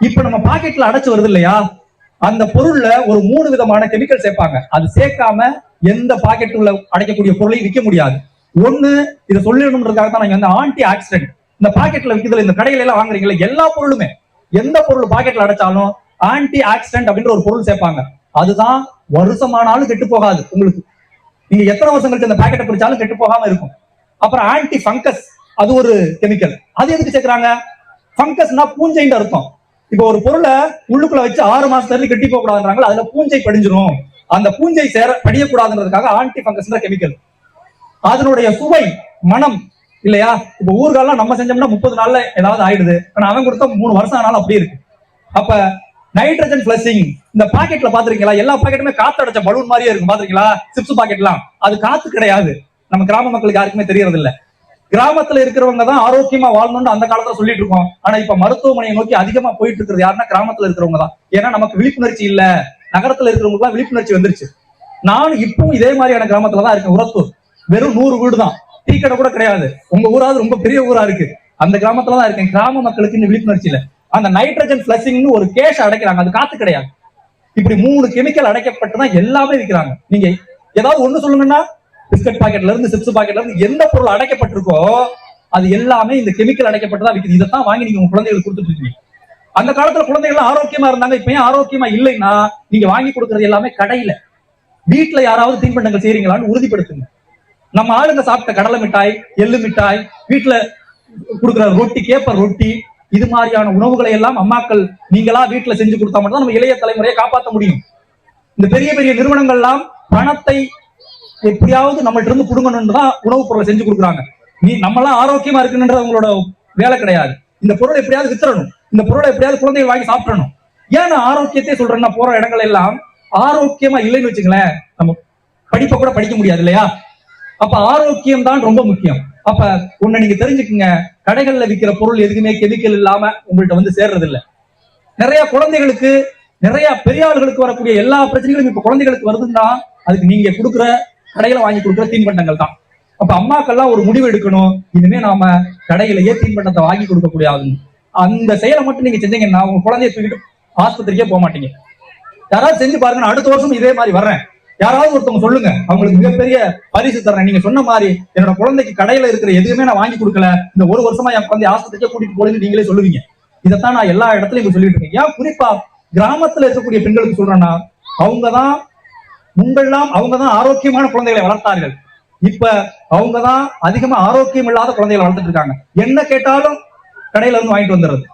இப்ப நம்ம பாக்கெட்ல அடைச்சு வருது இல்லையா, அந்த பொருள்ல ஒரு 3 விதமான கெமிக்கல் சேர்ப்பாங்க. அது சேர்க்காம எந்த பாக்கெட் உள்ள அடைக்கக்கூடிய பொருளையும் விற்க முடியாது. ஒண்ணு, இதை சொல்லிடணும்ன்றதுக்காக தான் நாங்க வந்து ஆன்டி ஆக்சிடென்ட். இந்த பாக்கெட்ல விற்கிறதுல, இந்த கடையில எல்லாம் வாங்குறீங்களா, எல்லா பொருளுமே எந்த பொருள் பாக்கெட்ல அடைச்சாலும் ஆன்டி ஆக்சிடென்ட் அப்படின்ற ஒரு பொருள் சேர்ப்பாங்க. அதுதான் வருஷமானாலும் கெட்டு போகாது. உங்களுக்கு நீங்க எத்தனை வருஷம் கழிச்சு அந்த பாக்கெட்டை பிடிச்சாலும் கெட்டு போகாம இருக்கும். அப்புறம் ஆன்டி ஃபங்கஸ், அது ஒரு கெமிக்கல். அது எதுக்கு சேர்க்கிறாங்க? ஃபங்கஸ்னா பூஞ்சைன்னு அர்த்தம். இப்போ ஒரு பொருளை உள்ளுக்குள்ள வச்சு 6 மாசத்துல கெட்டி போக கூடாதுன்றாங்க, அதுல பூஞ்சை படிஞ்சிரும். அந்த பூஞ்சை படியக்கூடாதுன்றதுக்காக ஆன்டி ஃபங்கஸ் கெமிக்கல். அதனுடைய சுவை, மனம் இல்லையா, இப்ப ஊர்காலாம் நம்ம செஞ்சோம்னா 30 நாள்ல ஏதாவது ஆயிடுது. ஆனா அவன் கொடுத்தா 3 வருஷம் ஆனாலும் அப்படி இருக்கு. அப்ப நைட்ரஜன் பிளஸிங், இந்த பாக்கெட்ல பாத்துருக்கீங்களா, எல்லா பாக்கெட்டுமே காத்து அடைச்ச பலூன் மாதிரியே இருக்கும். பாத்துருக்கீங்களா சிப்ஸ் பாக்கெட்லாம்? அது காத்து கிடையாது. நம்ம கிராம மக்களுக்கு யாருக்குமே தெரியறது இல்ல. கிராமத்துல இருக்கிறவங்க தான் ஆரோக்கியமா வாழணும்னு அந்த காலத்துல சொல்லிட்டு இருக்கோம். ஆனா இப்ப மருத்துவமனையை நோக்கி அதிகமா போயிட்டு இருக்கிறது யாருன்னா கிராமத்துல இருக்கிறவங்க தான். ஏன்னா நமக்கு விழிப்புணர்ச்சி இல்ல. நகரத்துல இருக்கிறவங்களுக்கு எல்லாம் விழிப்புணர்ச்சி வந்துருச்சு. நானும் இப்பவும் இதே மாதிரியான கிராமத்துலதான் இருக்கேன். உரத்தூர் வெறும் 100 வீடு தான், டீ கடை கூட கிடையாது. உங்க ஊராவது ரொம்ப பெரிய ஊரா இருக்கு. அந்த கிராமத்துலதான் இருக்கேன். கிராம மக்களுக்கு இந்த விழிப்புணர்ச்சி இல்ல. அந்த நைட்ரஜன் பிளஸிங்னு ஒரு கேஷ் அடைக்கிறாங்க, அது காத்து கிடையாது. இப்படி 3 கெமிக்கல் அடைக்கப்பட்டுதான் எல்லாமே விற்கிறாங்க. நீங்க ஏதாவது ஒண்ணு சொல்லுங்கன்னா, பிஸ்கட் பாக்கெட்ல இருந்து சிப்ஸ் பாக்கெட்ல இருந்து எந்த பொருள் அடைக்கப்பட்டிருக்கோ அது எல்லாமே இந்த கெமிக்கல் அடைக்கப்பட்டுதான் விற்குது. இதைத்தான் வாங்கி நீங்க உங்க குழந்தைகளுக்கு கொடுத்துட்டு இருக்கீங்க. அந்த காலத்துல குழந்தைகள் ஆரோக்கியமா இருந்தாங்க. இப்ப ஏன் ஆரோக்கியமா இல்லைன்னா, நீங்க வாங்கி கொடுக்கறது எல்லாமே கடையில. வீட்டுல யாராவது தீன்பண்டங்கள் செய்யறீங்களான்னு உறுதிப்படுத்துங்க. நம்ம ஆளுங்க சாப்பிட்ட கடலை மிட்டாய், எள்ளு மிட்டாய், வீட்டுல கொடுக்குற ரொட்டி, கேப்பர் ரொட்டி, இது மாதிரியான உணவுகளை எல்லாம் அம்மாக்கள் நீங்களா வீட்டுல செஞ்சு கொடுத்தா மட்டும் நம்ம இளைய தலைமுறையை காப்பாற்ற முடியும். இந்த பெரிய பெரிய நிறுவனங்கள் எல்லாம் பணத்தை எப்படியாவது நம்மள்ட்ட இருந்து புடுங்கணும்னு தான் உணவுப் பொருளை செஞ்சு கொடுக்குறாங்க. நம்மளாம் ஆரோக்கியமா இருக்குன்றது அவங்களோட வேலை கிடையாது. இந்த பொருளை எப்படியாவது வித்துறணும், இந்த பொருளை எப்படியாவது குழந்தைகள் வாங்கி சாப்பிடணும். ஏன் நான் ஆரோக்கியத்தை சொல்றேன்னா, போற இடங்கள் எல்லாம் ஆரோக்கியமா இல்லைன்னு வச்சுங்களேன், நம்ம படிப்பை கூட படிக்க முடியாது இல்லையா. அப்ப ஆரோக்கியம் தான் ரொம்ப முக்கியம். அப்ப ஒண்ணு நீங்க தெரிஞ்சுக்குங்க, கடைகள்ல விற்கிற பொருள் எதுக்குமே கெமிக்கல் இல்லாம உங்கள்கிட்ட வந்து சேர்றது இல்ல. நிறைய குழந்தைகளுக்கு, நிறைய பெரிய ஆளுகளுக்கு வரக்கூடிய எல்லா பிரச்சனைகளும் இப்ப குழந்தைகளுக்கு வருதுன்னா அதுக்கு நீங்க கொடுக்குற கடையில வாங்கி கொடுக்குற தீன்பண்டங்கள் தான். அப்ப அம்மாக்கெல்லாம் ஒரு முடிவு எடுக்கணும், இனிமே நாம கடையிலேயே தீன்பண்டத்தை வாங்கி கொடுக்க கூடாது. அந்த செயலை மட்டும் நீங்க செஞ்சீங்கன்னா உங்க குழந்தைய தூக்கிட்டு ஆஸ்பத்திரிக்கே போக மாட்டீங்க. யாராவது செஞ்சு பாருங்க, நான் அடுத்த வருஷம் இதே மாதிரி வர்றேன், யாராவது ஒருத்தவங்க சொல்லுங்க, அவங்களுக்கு மிகப்பெரிய பரிசு தர்றேன். நீங்க சொன்ன மாதிரி என்னோட குழந்தைக்கு கடையில இருக்கிற எதுவுமே நான் வாங்கி கொடுக்கல, இந்த 1 வருஷமா என் குழந்தை ஆஸ்பத்திரிக்கே கூட்டிட்டு போடுன்னு நீங்களே சொல்லுவீங்க. இதைத்தான் நான் எல்லா இடத்துலயும் சொல்லிட்டு இருக்கேன். ஏன் குறிப்பா கிராமத்துல இருக்கக்கூடிய பெண்களுக்கு சொல்றேன்னா, அவங்கதான் ஆரோக்கியமான குழந்தைகளை வளர்த்தார்கள். இப்ப அவங்கதான் அதிகமா ஆரோக்கியம் இல்லாத குழந்தைகளை வளர்த்துட்டு இருக்காங்க. என்ன கேட்டாலும் கடையில வந்து வாங்கிட்டு வந்துடுறது.